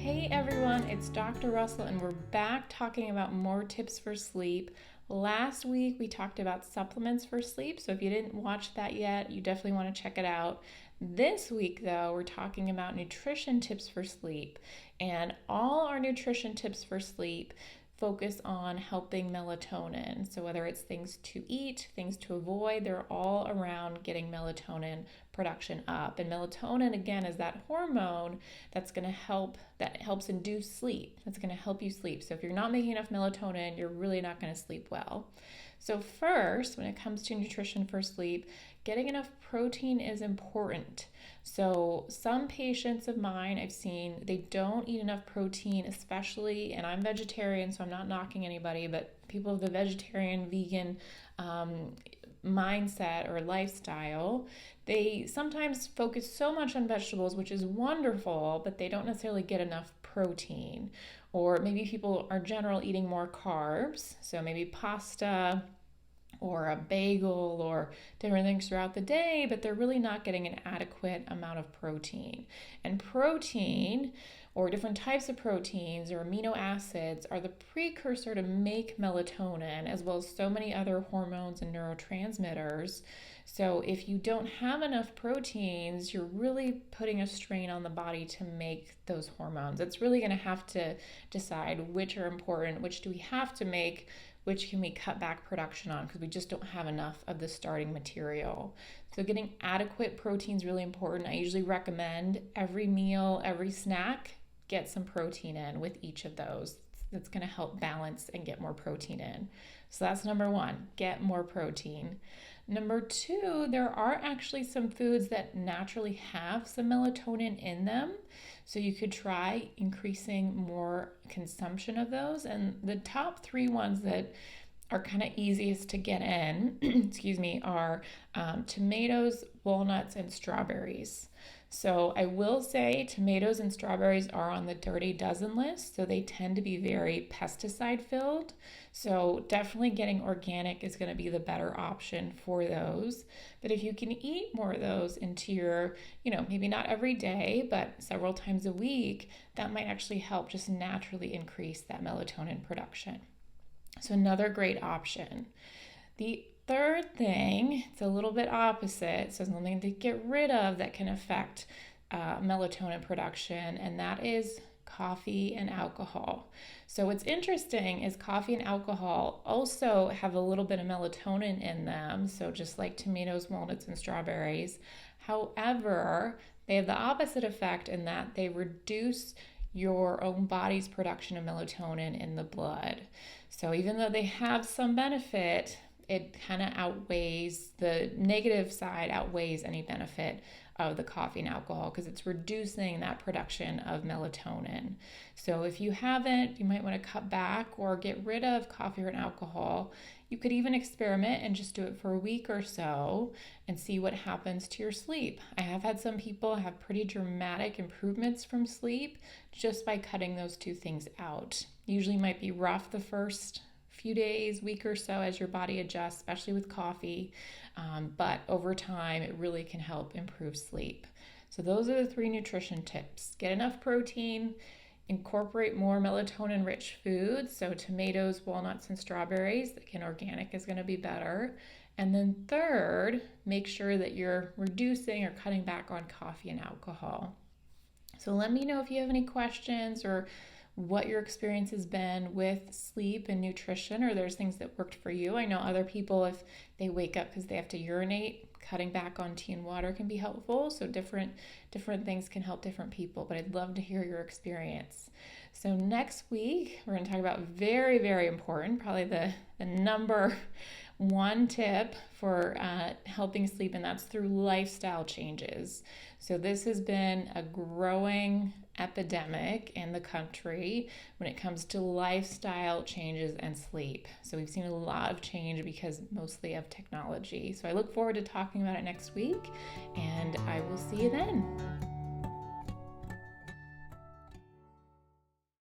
Hey everyone, it's Dr. Russell, and we're back talking about more tips for sleep. Last week we talked about supplements for sleep, so if you didn't watch that yet, you definitely want to check it out. This week, though, we're talking about nutrition tips for sleep, and all our nutrition tips for sleep focus on helping melatonin. So whether it's things to eat, things to avoid, they're all around getting melatonin production up. And melatonin, again, is that hormone that helps induce sleep. That's going to help you sleep. So if you're not making enough melatonin, you're really not going to sleep well. So first, when it comes to nutrition for sleep, getting enough protein is important. So some patients of mine I've seen, they don't eat enough protein, especially, and I'm vegetarian, so I'm not knocking anybody, but people of the vegetarian, vegan mindset or lifestyle, they sometimes focus so much on vegetables, which is wonderful, but they don't necessarily get enough protein. Or maybe people are general eating more carbs, so maybe pasta or a bagel or different things throughout the day, but they're really not getting an adequate amount of protein. And protein, or different types of proteins or amino acids, are the precursor to make melatonin, as well as so many other hormones and neurotransmitters. So if you don't have enough proteins, you're really putting a strain on the body to make those hormones. It's really going to have to decide which are important, which do we have to make, which can we cut back production on, because we just don't have enough of the starting material. So getting adequate protein is really important. I usually recommend every meal, every snack, get some protein in with each of those. That's going to help balance and get more protein in. So that's number one, get more protein. Number two, there are actually some foods that naturally have some melatonin in them. So you could try increasing more consumption of those. And the top three ones that are kind of easiest to get in, are tomatoes, walnuts, and strawberries. So I will say tomatoes and strawberries are on the dirty dozen list, so they tend to be very pesticide filled. So definitely getting organic is going to be the better option for those. But if you can eat more of those into your, maybe not every day, but several times a week, that might actually help just naturally increase that melatonin production. So another great option. The third thing, it's a little bit opposite, so something to get rid of that can affect melatonin production, and that is coffee and alcohol. So what's interesting is coffee and alcohol also have a little bit of melatonin in them, so just like tomatoes, walnuts, and strawberries. However, they have the opposite effect in that they reduce your own body's production of melatonin in the blood. So even though they have some benefit, it kind of outweighs, the negative side outweighs any benefit of the coffee and alcohol, because it's reducing that production of melatonin. So if you haven't, you might want to cut back or get rid of coffee or alcohol. You could even experiment and just do it for a week or so and see what happens to your sleep. I have had some people have pretty dramatic improvements from sleep just by cutting those two things out. Usually might be rough the first few days, week or so, as your body adjusts, especially with coffee. But over time, it really can help improve sleep. So those are the three nutrition tips. Get enough protein, incorporate more melatonin-rich foods, so tomatoes, walnuts, and strawberries. Again, organic is going to be better. And then third, make sure that you're reducing or cutting back on coffee and alcohol. So let me know if you have any questions or what your experience has been with sleep and nutrition, or there's things that worked for you. I know other people, if they wake up because they have to urinate, cutting back on tea and water can be helpful. So different things can help different people, but I'd love to hear your experience. So next week, we're going to talk about very, very important, probably the number one tip for helping sleep, and that's through lifestyle changes. So this has been a growing epidemic in the country when it comes to lifestyle changes and sleep. So we've seen a lot of change because mostly of technology. So I look forward to talking about it next week, and I will see you then.